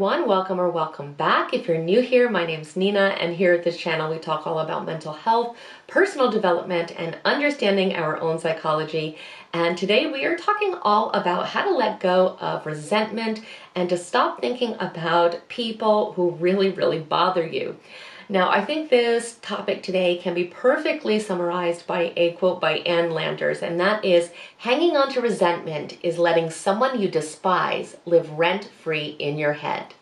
everyone, welcome or welcome back. If you're new here, my name's Nina, and here at this channel we talk all about mental health, personal development, and understanding our own psychology. And today we are talking all about how to let go of resentment and to stop thinking about people who really bother you. Now, I think this topic today can be perfectly summarized by a quote by Ann Landers, and that is, hanging on to resentment is letting someone you despise live rent-free in your head.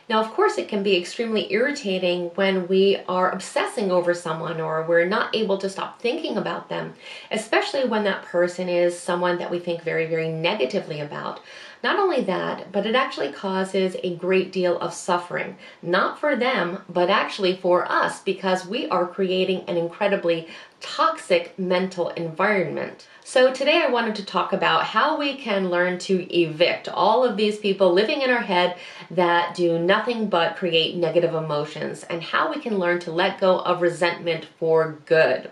Now, of course, it can be extremely irritating when we are obsessing over someone or we're not able to stop thinking about them, especially when that person is someone that we think very negatively about. Not only that, but it actually causes a great deal of suffering, not for them, but actually for us, because we are creating an incredibly toxic mental environment. So today I wanted to talk about how we can learn to evict all of these people living in our head that do nothing but create negative emotions, and how we can learn to let go of resentment for good.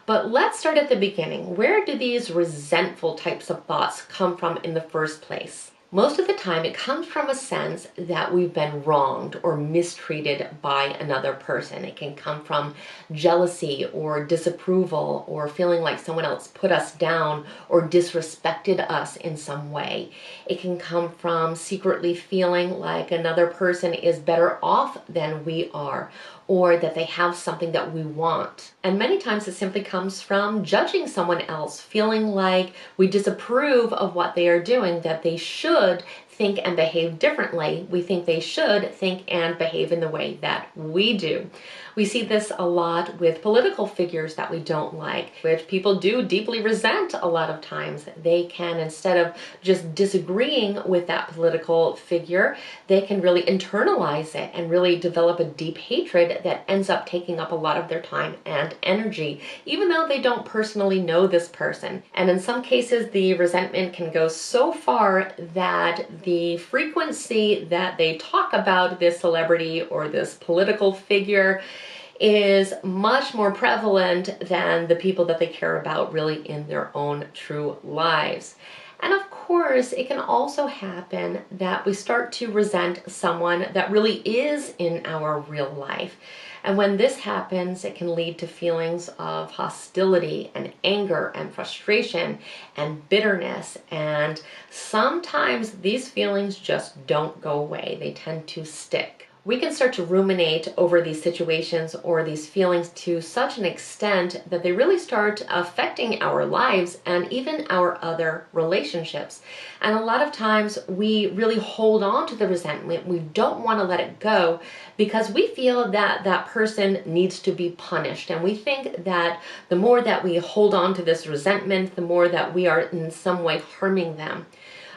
But let's start at the beginning. Where do these resentful types of thoughts come from in the first place? Most of the time it comes from a sense that we've been wronged or mistreated by another person. It can come from jealousy or disapproval, or feeling like someone else put us down or disrespected us in some way. It can come from secretly feeling like another person is better off than we are, or that they have something that we want. And many times it simply comes from judging someone else, feeling like we disapprove of what they are doing, that they should think and behave differently. We think they should think and behave in the way that we do. We see this a lot with political figures that we don't like, which people do deeply resent a lot of times. They can, instead of just disagreeing with that political figure, they can really internalize it and really develop a deep hatred that ends up taking up a lot of their time and energy, even though they don't personally know this person. And in some cases, the resentment can go so far that the frequency that they talk about this celebrity or this political figure is much more prevalent than the people that they care about really in their own true lives. And of course, it can also happen that we start to resent someone that really is in our real life. And when this happens, it can lead to feelings of hostility and anger and frustration and bitterness. And sometimes these feelings just don't go away. They tend to stick. We can start to ruminate over these situations or these feelings to such an extent that they really start affecting our lives and even our other relationships. And a lot of times we really hold on to the resentment. We don't want to let it go because we feel that that person needs to be punished. And we think that the more that we hold on to this resentment, the more that we are in some way harming them.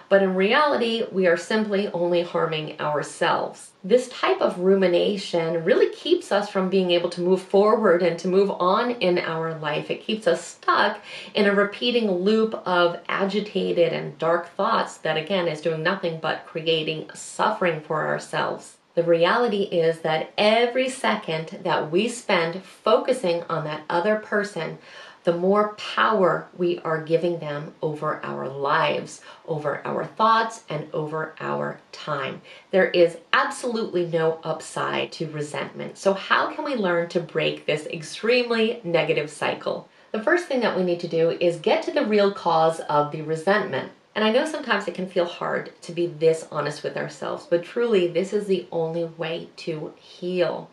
But in reality, we are simply only harming ourselves. This type of rumination really keeps us from being able to move forward and to move on in our life. It keeps us stuck in a repeating loop of agitated and dark thoughts that, again, is doing nothing but creating suffering for ourselves. The reality is that every second that we spend focusing on that other person, the more power we are giving them over our lives, over our thoughts, and over our time. There is absolutely no upside to resentment. So how can we learn to break this extremely negative cycle? The first thing that we need to do is get to the real cause of the resentment. And I know sometimes it can feel hard to be this honest with ourselves, but truly this is the only way to heal.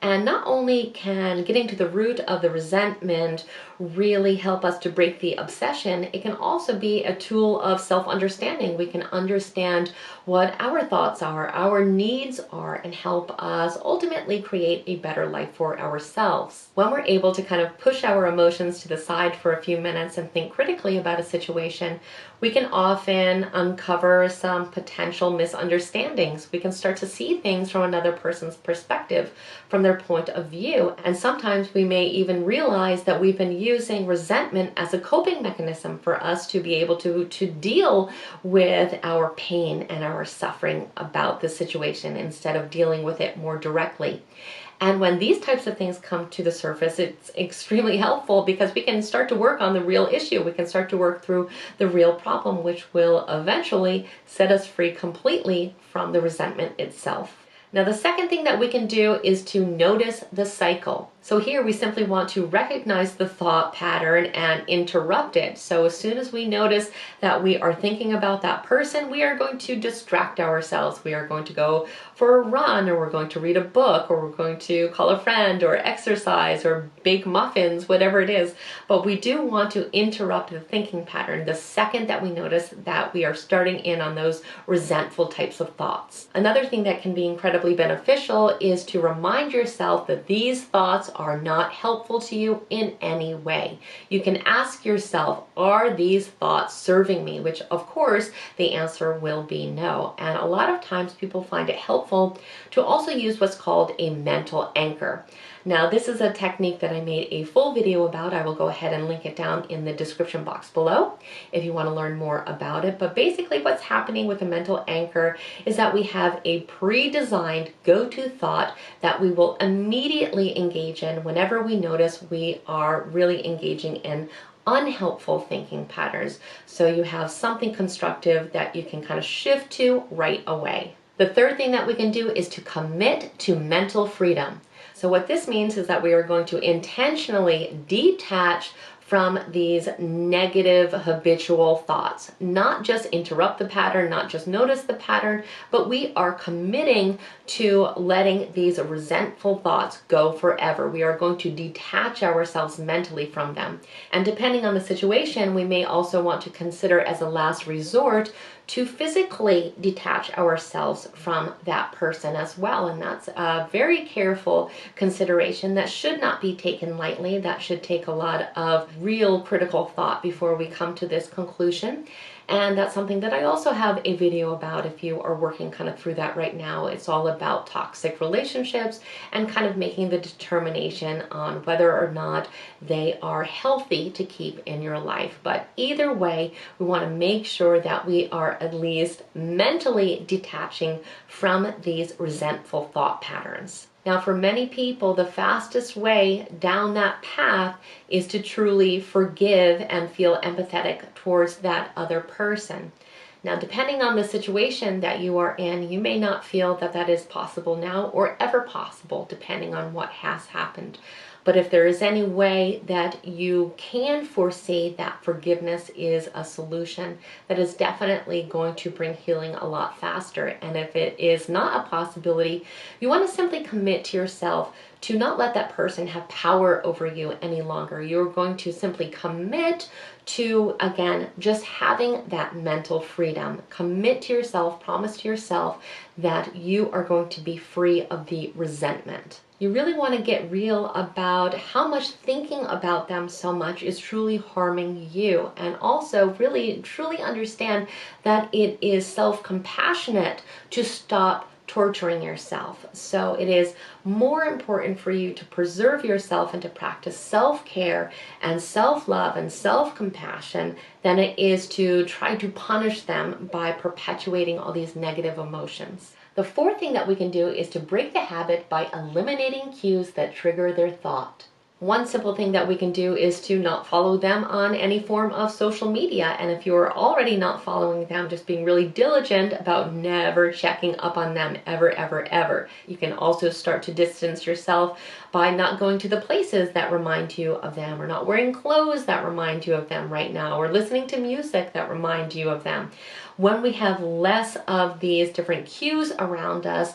And not only can getting to the root of the resentment really help us to break the obsession, it can also be a tool of self-understanding. We can understand what our thoughts are, our needs are, and help us ultimately create a better life for ourselves. When we're able to kind of push our emotions to the side for a few minutes and think critically about a situation, we can often uncover some potential misunderstandings. We can start to see things from another person's perspective, from their point of view. And sometimes we may even realize that we've been using resentment as a coping mechanism for us to be able to deal with our pain and our suffering about the situation instead of dealing with it more directly. And when these types of things come to the surface, it's extremely helpful because we can start to work on the real issue. We can start to work through the real problem, which will eventually set us free completely from the resentment itself. Now, the second thing that we can do is to notice the cycle. So here we simply want to recognize the thought pattern and interrupt it. So as soon as we notice that we are thinking about that person, we are going to distract ourselves. We are going to go for a run, or we're going to read a book, or we're going to call a friend, or exercise, or bake muffins, whatever it is. But we do want to interrupt the thinking pattern the second that we notice that we are starting in on those resentful types of thoughts. Another thing that can be incredibly beneficial is to remind yourself that these thoughts are not helpful to you in any way. You can ask yourself, are these thoughts serving me? Which, of course, the answer will be no. And a lot of times people find it helpful to also use what's called a mental anchor. Now, this is a technique that I made a full video about. I will go ahead and link it down in the description box below if you want to learn more about it. But basically what's happening with a mental anchor is that we have a pre-designed go-to thought that we will immediately engage in whenever we notice we are really engaging in unhelpful thinking patterns. So you have something constructive that you can kind of shift to right away. The third thing that we can do is to commit to mental freedom. So what this means is that we are going to intentionally detach from these negative habitual thoughts. Not just interrupt the pattern, not just notice the pattern, but we are committing to letting these resentful thoughts go forever. We are going to detach ourselves mentally from them. And depending on the situation, we may also want to consider as a last resort to physically detach ourselves from that person as well. And that's a very careful consideration that should not be taken lightly. That should take a lot of real critical thought before we come to this conclusion. And that's something that I also have a video about if you are working kind of through that right now. It's all about toxic relationships and kind of making the determination on whether or not they are healthy to keep in your life. But either way, we want to make sure that we are at least mentally detaching from these resentful thought patterns. Now, for many people, the fastest way down that path is to truly forgive and feel empathetic towards that other person. Now, depending on the situation that you are in, you may not feel that that is possible now or ever possible, depending on what has happened. But if there is any way that you can foresee that forgiveness is a solution, that is definitely going to bring healing a lot faster. And if it is not a possibility, you want to simply commit to yourself to not let that person have power over you any longer. You're going to simply commit to, again, just having that mental freedom. Commit to yourself, promise to yourself that you are going to be free of the resentment. You really want to get real about how much thinking about them so much is truly harming you, and also really truly understand that it is self-compassionate to stop torturing yourself. So it is more important for you to preserve yourself and to practice self-care and self-love and self-compassion than it is to try to punish them by perpetuating all these negative emotions. The fourth thing that we can do is to break the habit by eliminating cues that trigger their thought. One simple thing that we can do is to not follow them on any form of social media. And if you're already not following them, just being really diligent about never checking up on them ever, ever, ever. You can also start to distance yourself by not going to the places that remind you of them, or not wearing clothes that remind you of them right now, or listening to music that remind you of them. When we have less of these different cues around us,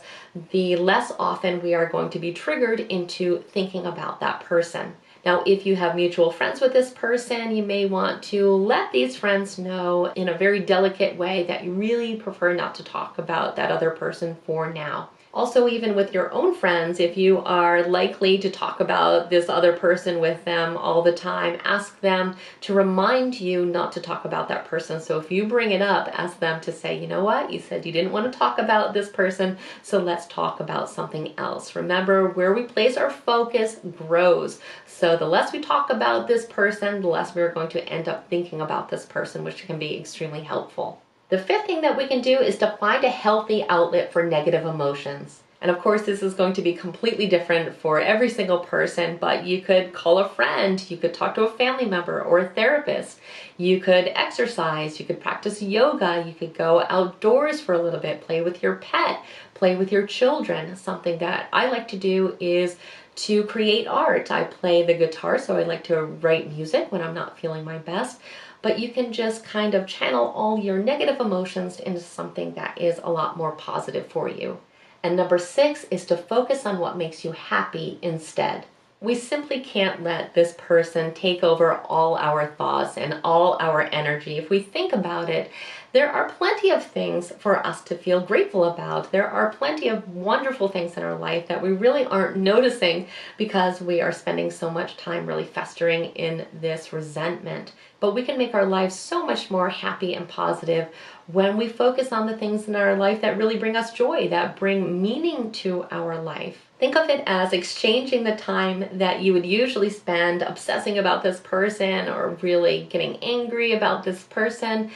the less often we are going to be triggered into thinking about that person. Now, if you have mutual friends with this person, you may want to let these friends know in a very delicate way that you really prefer not to talk about that other person for now. Also, even with your own friends, if you are likely to talk about this other person with them all the time, ask them to remind you not to talk about that person. So if you bring it up, ask them to say, you know what, you said you didn't want to talk about this person, so let's talk about something else. Remember, where we place our focus grows. So the less we talk about this person, the less we're going to end up thinking about this person, which can be extremely helpful. The fifth thing that we can do is to find a healthy outlet for negative emotions. And of course, this is going to be completely different for every single person, but you could call a friend, you could talk to a family member or a therapist, you could exercise, you could practice yoga, you could go outdoors for a little bit, play with your pet, play with your children. Something that I like to do is to create art. I play the guitar, so I like to write music when I'm not feeling my best. But you can just kind of channel all your negative emotions into something that is a lot more positive for you. And number 6 is to focus on what makes you happy instead. We simply can't let this person take over all our thoughts and all our energy. If we think about it, there are plenty of things for us to feel grateful about. There are plenty of wonderful things in our life that we really aren't noticing because we are spending so much time really festering in this resentment. But we can make our lives so much more happy and positive when we focus on the things in our life that really bring us joy, that bring meaning to our life. Think of it as exchanging the time that you would usually spend obsessing about this person or really getting angry about this person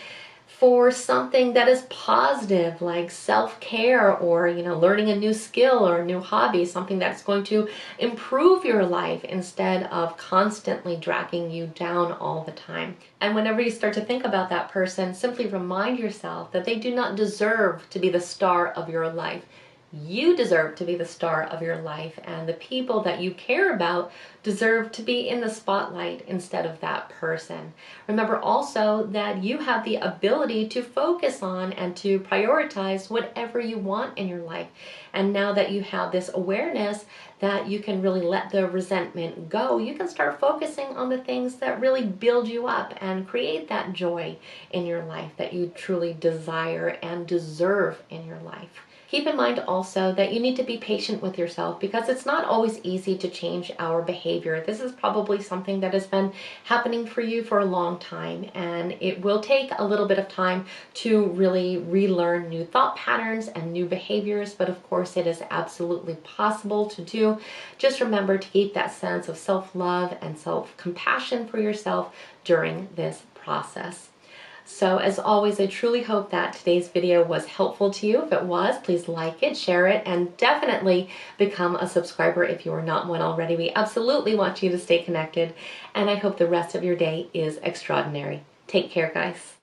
for something that is positive, like self-care or, learning a new skill or a new hobby, something that's going to improve your life instead of constantly dragging you down all the time. And whenever you start to think about that person, simply remind yourself that they do not deserve to be the star of your life. You deserve to be the star of your life, and the people that you care about deserve to be in the spotlight instead of that person. Remember also that you have the ability to focus on and to prioritize whatever you want in your life. And now that you have this awareness that you can really let the resentment go, you can start focusing on the things that really build you up and create that joy in your life that you truly desire and deserve in your life. Keep in mind also that you need to be patient with yourself because it's not always easy to change our behavior. This is probably something that has been happening for you for a long time, and it will take a little bit of time to really relearn new thought patterns and new behaviors, but of course it is absolutely possible to do. Just remember to keep that sense of self-love and self-compassion for yourself during this process. So as always, I truly hope that today's video was helpful to you. If it was, please like it, share it, and definitely become a subscriber if you are not one already. We absolutely want you to stay connected, and I hope the rest of your day is extraordinary. Take care, guys.